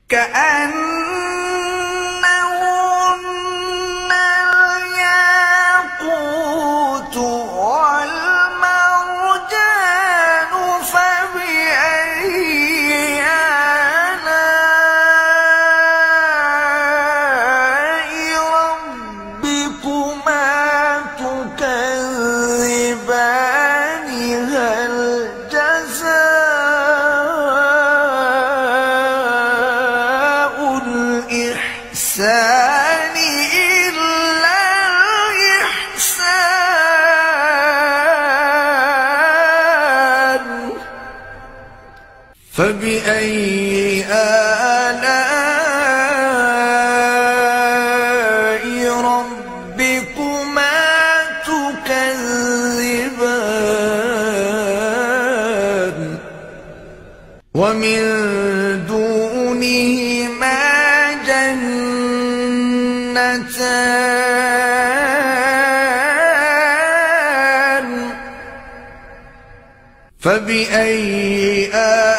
كأنهن الياقوت والمرجان فبأي آلاء ربكما تكذبان هل جزاء الإحسان إلا الإحسان فبأي آلاء ربكما تكذبان ومن دونهما جنتان فبأي آلاء